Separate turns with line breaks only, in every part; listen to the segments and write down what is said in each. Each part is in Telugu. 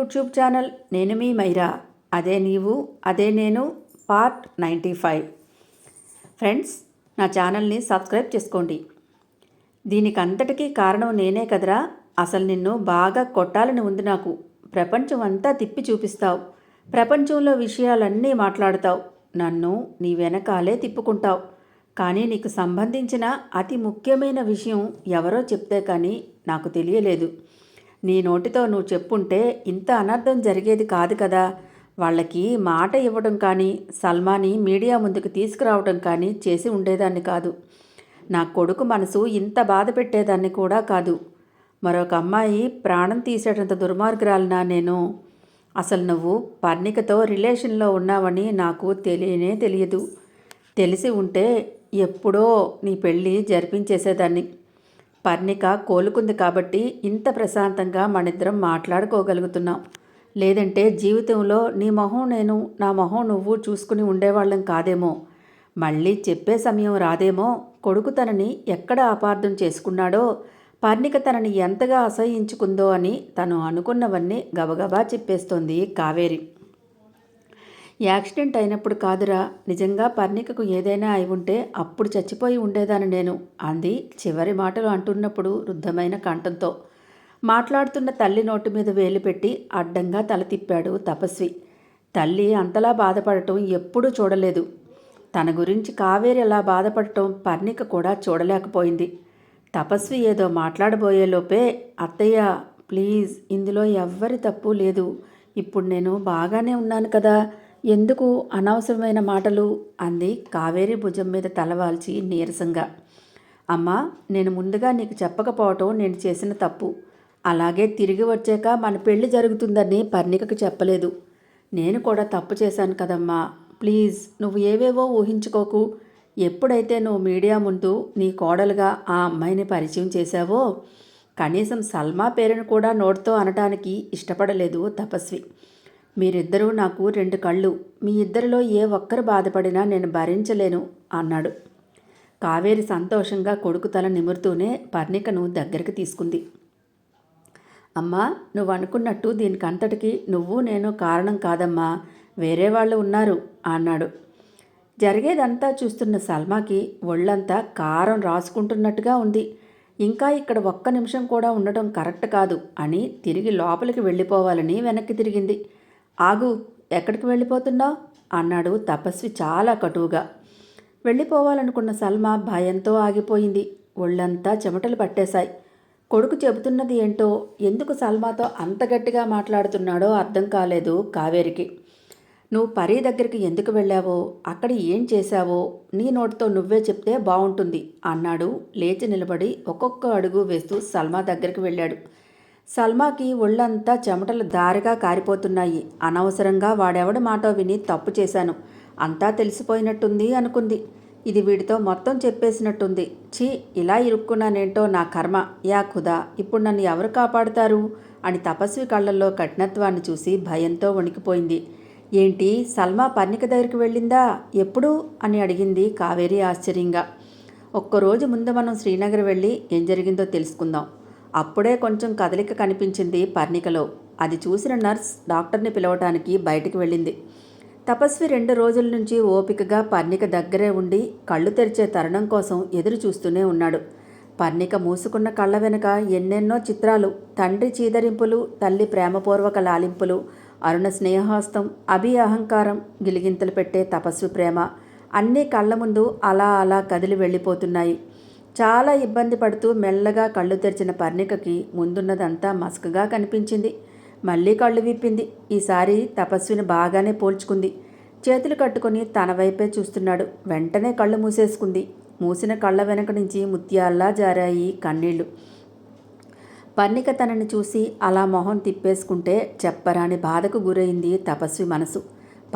యూట్యూబ్ ఛానల్ నేను మీ మైరా. అదే నీవు అదే నేను పార్ట్ 95. ఫ్రెండ్స్, నా ఛానల్ని సబ్స్క్రైబ్ చేసుకోండి. దీనికంతటికీ కారణం నేనే కదరా. అసలు నిన్ను బాగా కొట్టాలని ఉంది నాకు. ప్రపంచం అంతా తిప్పి చూపిస్తావు, ప్రపంచంలో విషయాలన్నీ మాట్లాడతావు, నన్ను నీ వెనకాలే తిప్పుకుంటావు. కానీ నీకు సంబంధించిన అతి ముఖ్యమైన విషయం ఎవరో చెప్తే కానీ నాకు తెలియలేదు. నీ నోటితో నువ్వు చెప్పుంటే ఇంత అనర్థం జరిగేది కాదు కదా. వాళ్ళకి మాట ఇవ్వడం కానీ సల్మాని మీడియా ముందుకు తీసుకురావడం కానీ చేసి ఉండేదాన్ని కాదు. నా కొడుకు మనసు ఇంత బాధ పెట్టేదాన్ని కూడా కాదు. మరొక అమ్మాయి ప్రాణం తీసేటంత దుర్మార్గురాలినా నేను? అసలు నువ్వు పర్ణికతో రిలేషన్లో ఉన్నావని నాకు తెలియనే తెలియదు. తెలిసి ఉంటే ఎప్పుడో నీ పెళ్ళి జరిపించేసేదాన్ని. పర్ణిక కోలుకుంది కాబట్టి ఇంత ప్రశాంతంగా మనిద్దరం మాట్లాడుకోగలుగుతున్నాం. లేదంటే జీవితంలో నీ మొహం నేను, నా మొహం నువ్వు చూసుకుని ఉండేవాళ్ళం కాదేమో. మళ్ళీ చెప్పే సమయం రాదేమో. కొడుకు తనని ఎక్కడ అపార్థం చేసుకున్నాడో, పర్ణిక తనని ఎంతగా అసహ్యించుకుందో అని తను అనుకున్నవన్నీ గబగబా చెప్పేస్తోంది కావేరి. యాక్సిడెంట్ అయినప్పుడు కాదురా, నిజంగా పర్ణికకు ఏదైనా అయి ఉంటే అప్పుడు చచ్చిపోయి ఉండేదాన్ని నేను అంది చివరి మాటలు అంటున్నప్పుడు రుద్ధమైన కంఠంతో. మాట్లాడుతున్న తల్లి నోటి మీద వేలు పెట్టి అడ్డంగా తల తిప్పాడు తపస్వి. తల్లి అంతలా బాధపడటం ఎప్పుడూ చూడలేదు. తన గురించి కావేరి అలా బాధపడటం పర్ణిక కూడా చూడలేకపోయింది. తపస్వి ఏదో మాట్లాడబోయేలోపే, అత్తయ్య ప్లీజ్, ఇందులో ఎవ్వరి తప్పు లేదు. ఇప్పుడు నేను బాగానే ఉన్నాను కదా, ఎందుకు అనవసరమైన మాటలు అంది కావేరి భుజం మీద తలవాల్చి నీరసంగా. అమ్మా, నేను ముందుగా నీకు చెప్పకపోవటం నేను చేసిన తప్పు. అలాగే తిరిగి వచ్చాక మన పెళ్లి జరుగుతుందని పర్ణికకు చెప్పలేదు. నేను కూడా తప్పు చేశాను కదమ్మా. ప్లీజ్, నువ్వు ఏవేవో ఊహించుకోకు. ఎప్పుడైతే నువ్వు మీడియా ముందు నీ కోడలుగా ఆ అమ్మాయిని పరిచయం చేశావో, కనీసం సల్మా పేరును కూడా నోటితో అనటానికి ఇష్టపడలేదు తపస్వి. మీరిద్దరూ నాకు రెండు కళ్ళు. మీ ఇద్దరిలో ఏ ఒక్కరు బాధపడినా నేను భరించలేను అన్నాడు. కావేరి సంతోషంగా కొడుకు తల నిమురుతూనే పర్ణికను దగ్గరికి తీసుకుంది. అమ్మా, నువ్వు అనుకున్నట్టు దీనికంతటికి నువ్వు నేను కారణం కాదమ్మా, వేరే వాళ్ళు ఉన్నారు అన్నాడు. జరిగేదంతా చూస్తున్న సల్మాకి ఒళ్ళంతా కారం రాసుకుంటున్నట్టుగా ఉంది. ఇంకా ఇక్కడ ఒక్క నిమిషం కూడా ఉండటం కరెక్ట్ కాదు అని తిరిగి లోపలికి వెళ్ళిపోవాలని వెనక్కి తిరిగింది. ఆగు, ఎక్కడికి వెళ్ళిపోతున్నావు అన్నాడు తపస్వి చాలా కటువుగా. వెళ్ళిపోవాలనుకున్న సల్మా భయంతో ఆగిపోయింది. ఒళ్ళంతా చెమటలు పట్టేశాయి. కొడుకు చెబుతున్నది ఏంటో, ఎందుకు సల్మాతో అంత గట్టిగా మాట్లాడుతున్నాడో అర్థం కాలేదు కావేరికి. నువ్వు పరీ దగ్గరికి ఎందుకు వెళ్ళావో, అక్కడ ఏం చేశావో నీ నోటితో నువ్వే చెప్తే బాగుంటుంది అన్నాడు. లేచి నిలబడి ఒక్కొక్క అడుగు వేస్తూ సల్మా దగ్గరికి వెళ్ళాడు. సల్మాకి ఒళ్ళంతా చెమటలు దారిగా కారిపోతున్నాయి. అనవసరంగా వాడెవడి మాటో విని తప్పు చేశాను, అంతా తెలిసిపోయినట్టుంది అనుకుంది. ఇది వీడితో మొత్తం చెప్పేసినట్టుంది. ఛీ, ఇలా ఇరుక్కున్నానేంటో నా కర్మ. యా ఖుదా, ఇప్పుడు నన్ను ఎవరు కాపాడుతారు అని తపస్వి కళ్ళల్లో కఠినత్వాన్ని చూసి భయంతో వణికిపోయింది. ఏంటి, సల్మా పర్ణిక దగ్గరికి వెళ్ళిందా? ఎప్పుడు అని అడిగింది కావేరి ఆశ్చర్యంగా. ఒక్కరోజు ముందు మనం శ్రీనగర్ వెళ్ళి ఏం జరిగిందో తెలుసుకుందాం. అప్పుడే కొంచెం కదలిక కనిపించింది పర్ణికలో. అది చూసిన నర్స్ డాక్టర్ని పిలవటానికి బయటికి వెళ్ళింది. తపస్వి 2 రోజుల నుంచి ఓపికగా పర్ణిక దగ్గరే ఉండి కళ్ళు తెరిచే తరుణం కోసం ఎదురు చూస్తూనే ఉన్నాడు. పర్ణిక మూసుకున్న కళ్ళ వెనుక ఎన్నెన్నో చిత్రాలు. తండ్రి చీదరింపులు, తల్లి ప్రేమపూర్వక లాలింపులు, అరుణ స్నేహహస్తం, అభి అహంకారం, గిలిగింతలు పెట్టే తపస్వి ప్రేమ అన్నీ కళ్ళ ముందు అలా అలా కదిలి వెళ్ళిపోతున్నాయి. చాలా ఇబ్బంది పడుతూ మెల్లగా కళ్ళు తెరిచిన పర్ణికకి ముందున్నదంతా మసకగా కనిపించింది. మళ్ళీ కళ్ళు విప్పింది. ఈసారి తపస్విని బాగానే పోల్చుకుంది. చేతులు కట్టుకొని తన వైపే చూస్తున్నాడు. వెంటనే కళ్ళు మూసేసుకుంది. మూసిన కళ్ళ వెనక నుంచి ముత్యాల్లా జారాయి కన్నీళ్లు. పర్ణిక తనని చూసి అలా మొహం తిప్పేసుకుంటే చెప్పరాని బాధకు గురైంది తపస్వి మనసు.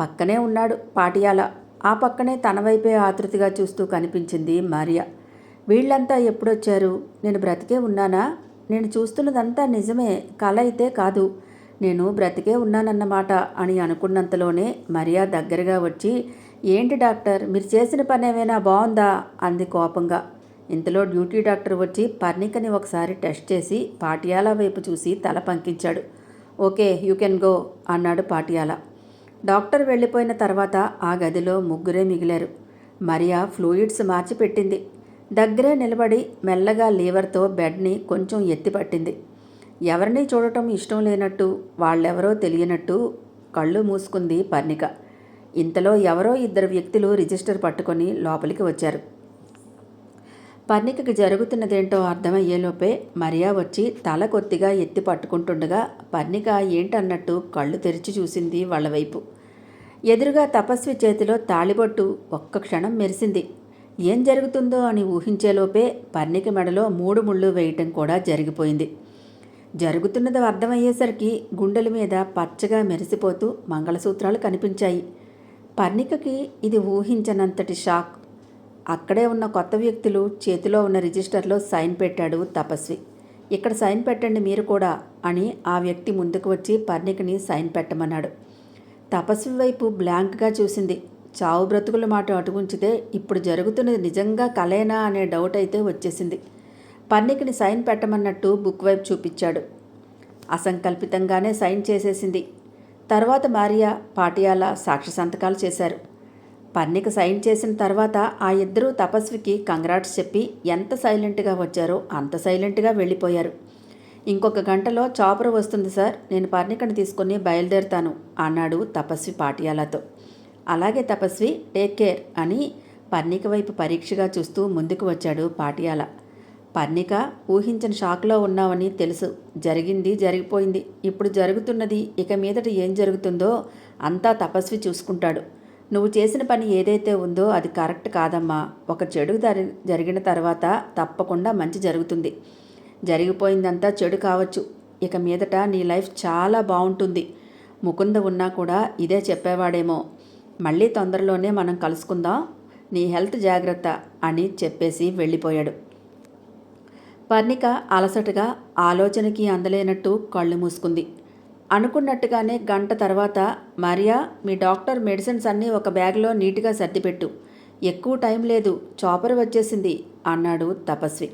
పక్కనే ఉన్నాడు పాటియాల. ఆ పక్కనే తన వైపే ఆతృతిగా చూస్తూ కనిపించింది మరియా. వీళ్ళంతా ఎప్పుడొచ్చారు? నేను బ్రతికే ఉన్నానా? నేను చూస్తున్నదంతా నిజమే, కల అయితే కాదు. నేను బ్రతికే ఉన్నానన్నమాట అని అనుకున్నంతలోనే మరియా దగ్గరగా వచ్చి, ఏంటి డాక్టర్, మీరు చేసిన పని ఏమైనా బాగుందా అంది కోపంగా. ఇంతలో డ్యూటీ డాక్టర్ వచ్చి పర్ణికని ఒకసారి టెస్ట్ చేసి పాటియాలా వైపు చూసి తల పంకించాడు. ఓకే, యూ కెన్ గో అన్నాడు పాటియాల. డాక్టర్ వెళ్ళిపోయిన తర్వాత ఆ గదిలో ముగ్గురే మిగిలారు. మరియా ఫ్లూయిడ్స్ మార్చిపెట్టింది. దగ్గరే నిలబడి మెల్లగా లీవర్తో బెడ్ని కొంచెం ఎత్తిపట్టింది. ఎవరినీ చూడటం ఇష్టం లేనట్టు, వాళ్ళెవరో తెలియనట్టు కళ్ళు మూసుకుంది పర్ణిక. ఇంతలో ఎవరో ఇద్దరు వ్యక్తులు రిజిస్టర్ పట్టుకొని లోపలికి వచ్చారు. పర్ణికకి జరుగుతున్నదేంటో అర్థమయ్యేలోపే మరియా వచ్చి తల కొద్దిగా ఎత్తి పట్టుకుంటుండగా పర్ణిక ఏంటన్నట్టు కళ్ళు తెరిచి చూసింది వాళ్ళ వైపు. ఎదురుగా తపస్వి చేతిలో తాళిబొట్టు ఒక్క క్షణం మెరిసింది. ఏం జరుగుతుందో అని ఊహించేలోపే పర్ణిక మెడలో 3 ముళ్ళు వేయటం కూడా జరిగిపోయింది. జరుగుతున్నది అర్థమయ్యేసరికి గుండెల మీద పచ్చగా మెరిసిపోతూ మంగళసూత్రాలు కనిపించాయి. పర్ణికకి ఇది ఊహించనంతటి షాక్. అక్కడే ఉన్న కొత్త వ్యక్తులు చేతిలో ఉన్న రిజిస్టర్లో సైన్ పెట్టాడు తపస్వి. ఇక్కడ సైన్ పెట్టండి మీరు కూడా అని ఆ వ్యక్తి ముందుకు వచ్చి పర్ణికని సైన్ పెట్టమన్నాడు. తపస్వి వైపు బ్లాంక్గా చూసింది. చావు బ్రతుకుల మాట అటు ఉంచితే ఇప్పుడు జరుగుతున్నది నిజంగా కలేనా అనే డౌట్ అయితే వచ్చేసింది. పర్ణికని సైన్ పెట్టమన్నట్టు బుక్ వైపు చూపించాడు. అసంకల్పితంగానే సైన్ చేసేసింది. తర్వాత మరియా, పాటియాల సాక్షి సంతకాలు చేశారు. పర్ణిక సైన్ చేసిన తర్వాత ఆ ఇద్దరూ తపస్వికి కంగ్రాట్స్ చెప్పి ఎంత సైలెంట్గా వచ్చారో అంత సైలెంట్గా వెళ్ళిపోయారు. ఇంకొక గంటలో చాపర్ వస్తుంది సార్, నేను పర్ణికని తీసుకొని బయలుదేరుతాను అన్నాడు తపస్వి పాటియాలతో. అలాగే తపస్వి, టేక్ కేర్ అని పర్ణిక వైపు పరీక్షగా చూస్తూ ముందుకు వచ్చాడు పాటియాల. పర్ణిక, ఊహించని షాక్లో ఉన్నావని తెలుసు. జరిగింది జరిగిపోయింది. ఇప్పుడు జరుగుతున్నది, ఇక మీదట ఏం జరుగుతుందో అంతా తపస్వి చూసుకుంటాడు. నువ్వు చేసిన పని ఏదైతే ఉందో అది కరెక్ట్ కాదమ్మా. ఒక చెడు జరిగిన తర్వాత తప్పకుండా మంచి జరుగుతుంది. జరిగిపోయిందంతా చెడు కావచ్చు. ఇక మీదట నీ లైఫ్ చాలా బాగుంటుంది. ముకుంద ఉన్నా కూడా ఇదే చెప్పేవాడేమో. మళ్ళీ తొందరలోనే మనం కలుసుకుందాం. నీ హెల్త్ జాగ్రత్త అని చెప్పేసి వెళ్ళిపోయాడు. పర్ణిక అలసటగా ఆలోచనకి అందలేనట్టు కళ్ళు మూసుకుంది. అనుకున్నట్టుగానే గంట తర్వాత, మరియా, మీ డాక్టర్ మెడిసిన్స్ అన్నీ ఒక బ్యాగ్లో నీట్గా సర్దిపెట్టు. ఎక్కువ టైం లేదు, చాపర్ వచ్చేసింది అన్నాడు తపస్వి.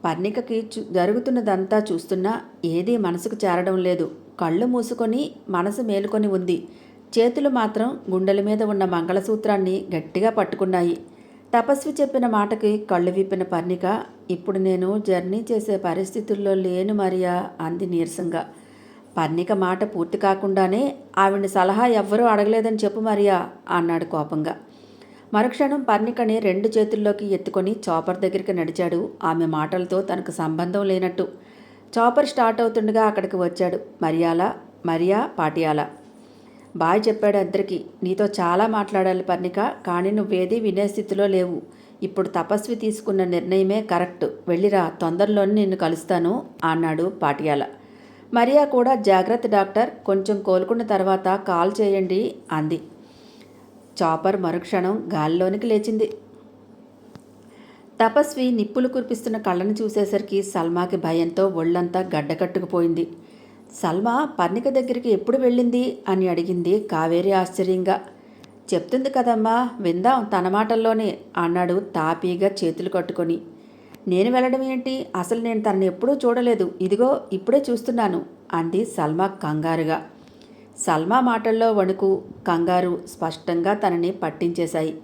పర్ణికకి జరుగుతున్నదంతా చూస్తున్నా ఏదీ మనసుకు చేరడం లేదు. కళ్ళు మూసుకొని మనసు మేలుకొని ఉంది. చేతులు మాత్రం గుండెల మీద ఉన్న మంగళసూత్రాన్ని గట్టిగా పట్టుకున్నాయి. తపస్వి చెప్పిన మాటకి కళ్ళు విప్పిన పర్ణిక, ఇప్పుడు నేను జర్నీ చేసే పరిస్థితుల్లో లేను మరియా అంది నీరసంగా. పర్ణిక మాట పూర్తి కాకుండానే, ఆవిడ్ని సలహా ఎవ్వరూ అడగలేదని చెప్పు మరియా అన్నాడు కోపంగా. మరుక్షణం పర్ణికని 2 చేతుల్లోకి ఎత్తుకొని చాపర్ దగ్గరికి నడిచాడు. ఆమె మాటలతో తనకు సంబంధం లేనట్టు. చాపర్ స్టార్ట్ అవుతుండగా అక్కడికి వచ్చాడు. మరియా, పాటియాల. బాయ్ చెప్పాడు అందరికీ. నీతో చాలా మాట్లాడాలి పర్ణిక, కానీ నువ్వేదీ వినే స్థితిలో లేవు. ఇప్పుడు తపస్వి తీసుకున్న నిర్ణయమే కరెక్ట్. వెళ్ళిరా, తొందరలోనే నిన్ను కలుస్తాను అన్నాడు పాటియాల. మరియా కూడా జాగ్రత్త డాక్టర్, కొంచెం కోలుకున్న తర్వాత కాల్ చేయండి అంది. చాపర్ మరుక్షణం గాలిలోనికి లేచింది. తపస్వి నిప్పులు కురిపిస్తున్న కళ్ళను చూసేసరికి సల్మాకి భయంతో ఒళ్ళంతా గడ్డకట్టుకుపోయింది. సల్మా పర్ణిక దగ్గరికి ఎప్పుడు వెళ్ళింది అని అడిగింది కావేరి ఆశ్చర్యంగా. చెప్తుంది కదమ్మా, విందాం తన మాటల్లోనే అన్నాడు తాపీగా చేతులు కట్టుకొని. నేను వెళ్ళడం ఏంటి, అసలు నేను తనని ఎప్పుడూ చూడలేదు, ఇదిగో ఇప్పుడే చూస్తున్నాను అంది సల్మా కంగారుగా. సల్మా మాటల్లో వణుకు, కంగారు స్పష్టంగా తనని పట్టించేశాయి.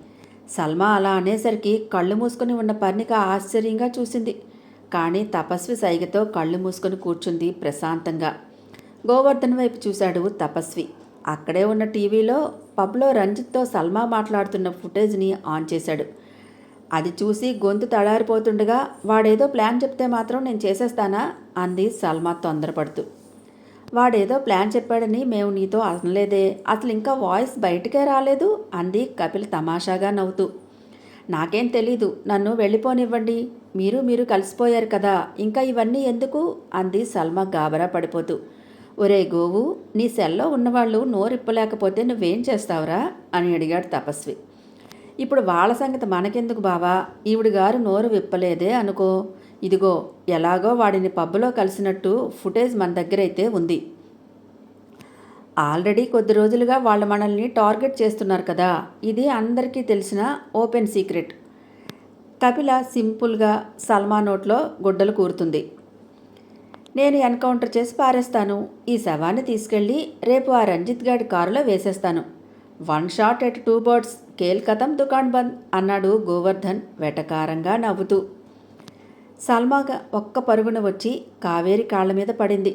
సల్మా అలా అనేసరికి కళ్ళు మూసుకొని ఉన్న పర్ణిక ఆశ్చర్యంగా చూసింది. కానీ తపస్వి సైగతో కళ్ళు మూసుకొని కూర్చుంది ప్రశాంతంగా. గోవర్ధన్ వైపు చూశాడు తపస్వి. అక్కడే ఉన్న టీవీలో పబ్లో రంజిత్తో సల్మా మాట్లాడుతున్న ఫుటేజ్ని ఆన్ చేశాడు. అది చూసి గొంతు తడారిపోతుండగా, వాడేదో ప్లాన్ చెప్తే మాత్రం నేను చేసేస్తానా అంది సల్మా తొందరపడుతూ. వాడేదో ప్లాన్ చెప్పాడని మేము నీతో అనలేదే, అసలు ఇంకా వాయిస్ బయటకే రాలేదు అంది కపిల్ తమాషాగా నవ్వుతూ. నాకేం తెలీదు, నన్ను వెళ్ళిపోనివ్వండి, మీరు కలిసిపోయారు కదా, ఇంకా ఇవన్నీ ఎందుకు అంది సల్మా గాబరా పడిపోతూ. ఒరే గోవు, నీ సెల్లో ఉన్నవాళ్ళు నోరిప్పలేకపోతే నువ్వేం చేస్తావురా అని అడిగాడు తపస్వి. ఇప్పుడు వాళ్ళ సంగతి మనకెందుకు బావా, ఈవిడ గారు నోరు విప్పలేదే అనుకో, ఇదిగో ఎలాగో వాడిని పబ్బులో కలిసినట్టు ఫుటేజ్ మన దగ్గరైతే ఉంది. ఆల్రెడీ కొద్ది రోజులుగా వాళ్ళు మనల్ని టార్గెట్ చేస్తున్నారు కదా, ఇది అందరికీ తెలిసిన ఓపెన్ సీక్రెట్. కపిల సింపుల్గా సల్మా నోట్లో గుడ్డలు కూరుతుంది. నేను ఎన్కౌంటర్ చేసి పారేస్తాను. ఈ శవాన్ని తీసుకెళ్ళి రేపు ఆ రంజిత్ గాడి కారులో వేసేస్తాను. 1 షాట్ ఎట్ 2 బర్డ్స్, కేల్ కథం దుకాణ్ బంద్ అన్నాడు గోవర్ధన్ వెటకారంగా నవ్వుతూ. సల్మాగా ఒక్క పరుగున వచ్చి కావేరి కాళ్ళ మీద పడింది.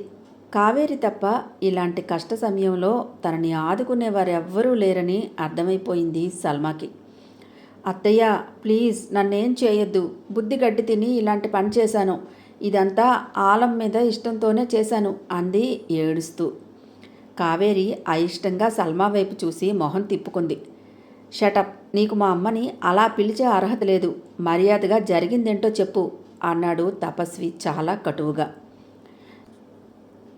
కావేరి తప్ప ఇలాంటి కష్ట సమయంలో తనని ఆదుకునేవారెవ్వరూ లేరని అర్థమైపోయింది సల్మాకి. అత్తయ్య, ప్లీజ్ నన్నేం చేయొద్దు. బుద్ధి గడ్డి తిని ఇలాంటి పని చేశాను. ఇదంతా ఆలం మీద ఇష్టంతోనే చేశాను అంది ఏడుస్తూ. కావేరి అయిష్టంగా సల్మా వైపు చూసి మొహం తిప్పుకుంది. షటప్, నీకు మా అమ్మని అలా పిలిచే అర్హత లేదు. మర్యాదగా జరిగిందేంటో చెప్పు అన్నాడు తపస్వి చాలా కటువుగా.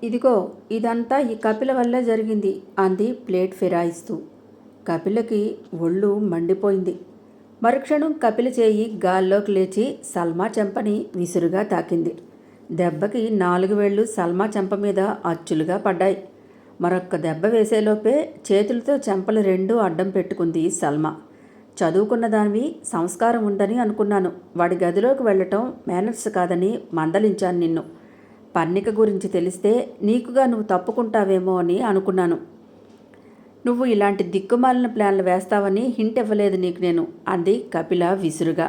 ఇదిగో ఇదంతా ఈ కపిల వల్లే జరిగింది అంది ప్లేట్ ఫిరాయిస్తూ. కపిలకి ఒళ్ళు మండిపోయింది. మరుక్షణం కపిల చేయి గాల్లోకి లేచి సల్మా చెంపని విసురుగా తాకింది. దెబ్బకి 4 వేళ్లు సల్మా చెంప మీద అచ్చులుగా పడ్డాయి. మరొక్క దెబ్బ వేసేలోపే చేతులతో చెంపలు 2 అడ్డం పెట్టుకుంది సల్మా. చదువుకున్న దానివి, సంస్కారం ఉందని అనుకున్నాను. వాడి గదిలోకి వెళ్ళటం మేనర్స్ కాదని మందలించాను నిన్ను. పర్ణిక గురించి తెలిస్తే నీకుగా నువ్వు తప్పుకుంటావేమో అని అనుకున్నాను. నువ్వు ఇలాంటి దిక్కుమాలిన ప్లాన్లు వేస్తావని హింట్ ఇవ్వలేదు నీకు నేను అంది కపిల విసురుగా.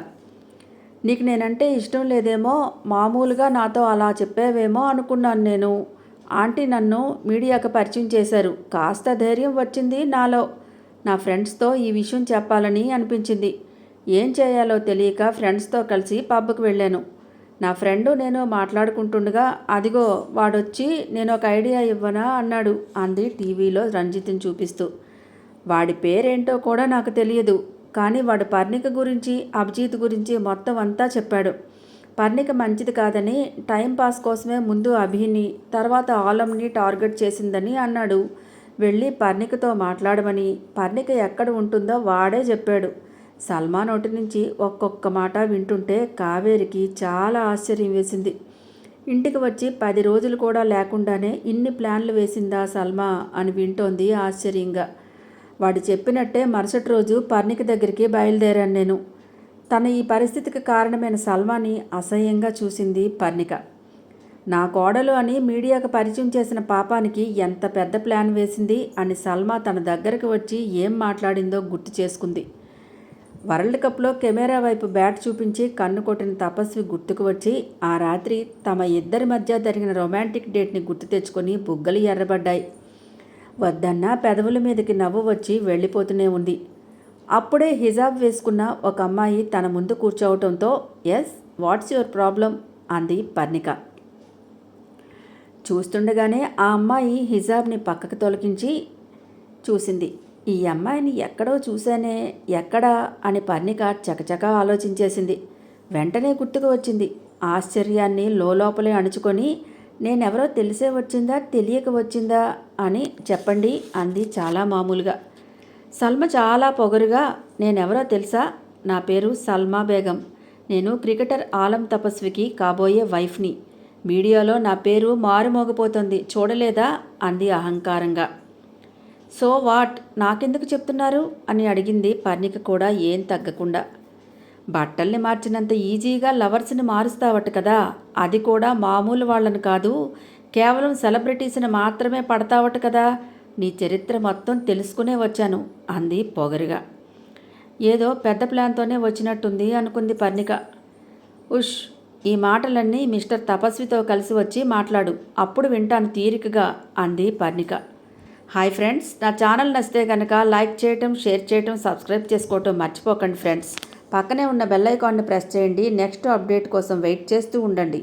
నీకు నేనంటే ఇష్టం లేదేమో, మామూలుగా నాతో అలా చెప్పావేమో అనుకున్నాను నేను. ఆంటీ నన్ను మీడియాకు పరిచయం చేశారు. కాస్త ధైర్యం వచ్చింది నాలో. నా ఫ్రెండ్స్తో ఈ విషయం చెప్పాలని అనిపించింది. ఏం చేయాలో తెలియక ఫ్రెండ్స్తో కలిసి పబ్కి వెళ్ళాను. నా ఫ్రెండు నేను మాట్లాడుకుంటుండగా అదిగో వాడొచ్చి నేను ఒక ఐడియా ఇవ్వనా అన్నాడు అంది టీవీలో రంజిత్ని చూపిస్తూ. వాడి పేరేంటో కూడా నాకు తెలియదు, కానీ వాడు పర్ణిక గురించి, అభిజిత్ గురించి మొత్తం అంతా చెప్పాడు. పర్ణిక మంచిది కాదని, టైంపాస్ కోసమే ముందు అభిని, తర్వాత ఆలంని టార్గెట్ చేసిందని అన్నాడు. వెళ్ళి పర్ణికతో మాట్లాడమని, పర్ణిక ఎక్కడ ఉంటుందో వాడే చెప్పాడు. సల్మా నోటి నుంచి ఒక్కొక్క మాట వింటుంటే కావేరికి చాలా ఆశ్చర్యం వేసింది. ఇంటికి వచ్చి 10 రోజులు కూడా లేకుండానే ఇన్ని ప్లాన్లు వేసిందా సల్మా అని వింటోంది ఆశ్చర్యంగా. వాడు చెప్పినట్టే మరుసటి రోజు పర్ణిక దగ్గరికి బయలుదేరాను నేను. తన ఈ పరిస్థితికి కారణమైన సల్మాని అసహ్యంగా చూసింది పర్ణిక. నా కోడలు అని మీడియాకు పరిచయం చేసిన పాపానికి ఎంత పెద్ద ప్లాన్ వేసింది అని సల్మా తన దగ్గరకు వచ్చి ఏం మాట్లాడిందో గుర్తు చేసుకుంది. వరల్డ్ కప్లో కెమెరా వైపు బ్యాట్ చూపించి కన్ను కొట్టిన తపస్వి గుర్తుకు వచ్చి ఆ రాత్రి తమ ఇద్దరి మధ్య జరిగిన రొమాంటిక్ డేట్ని గుర్తు తెచ్చుకొని బుగ్గలు ఎర్రబడ్డాయి. వద్దన్నా పెదవుల మీదకి నవ్వు వచ్చి వెళ్ళిపోతూనే ఉంది. అప్పుడే హిజాబ్ వేసుకున్న ఒక అమ్మాయి తన ముందు కూర్చోవటంతో ఎస్, వాట్స్ యువర్ ప్రాబ్లం అంది పర్ణిక. చూస్తుండగానే ఆ అమ్మాయి హిజాబ్ని పక్కకు తొలగించి చూసింది. ఈ అమ్మాయిని ఎక్కడో చూశానే, ఎక్కడా అని పర్ణిక చకచకా ఆలోచించేసింది. వెంటనే గుర్తుకు వచ్చింది. ఆశ్చర్యాన్ని లోపలే అణుచుకొని నేనెవరో తెలిసే వచ్చిందా తెలియక వచ్చిందా అని చెప్పండి అంది చాలా మామూలుగా. సల్మ చాలా పొగరుగా, నేనెవరో తెలుసా, నా పేరు సల్మా బేగం. నేను క్రికెటర్ ఆలం తపస్వికి కాబోయే వైఫ్ని. మీడియాలో నా పేరు మారుమోగిపోతుంది, చూడలేదా అంది అహంకారంగా. సో వాట్, నాకెందుకు చెప్తున్నారు అని అడిగింది పర్ణిక కూడా ఏం తగ్గకుండా. బట్టల్ని మార్చినంత ఈజీగా లవర్స్ని మారుస్తావట కదా, అది కూడా మామూలు వాళ్ళని కాదు, కేవలం సెలబ్రిటీస్ని మాత్రమే పడతావట కదా. నీ చరిత్ర మొత్తం తెలుసుకునే వచ్చాను అంది పొగరుగా. ఏదో పెద్ద ప్లాన్తోనే వచ్చినట్టుంది అనుకుంది పర్ణిక. ఉష్, ఈ మాటలన్నీ మిస్టర్ తపస్వితో కలిసి వచ్చి మాట్లాడు, అప్పుడు వింటాను తీరికగా అంది పర్ణిక. హాయ్ ఫ్రెండ్స్, నా ఛానల్ నచ్చితే కనుక లైక్ చేయటం, షేర్ చేయటం, సబ్స్క్రైబ్ చేసుకోవటం మర్చిపోకండి ఫ్రెండ్స్. పక్కనే ఉన్న బెల్ ఐకాన్ని ప్రెస్ చేయండి. నెక్స్ట్ అప్డేట్ కోసం వెయిట్ చేస్తూ ఉండండి.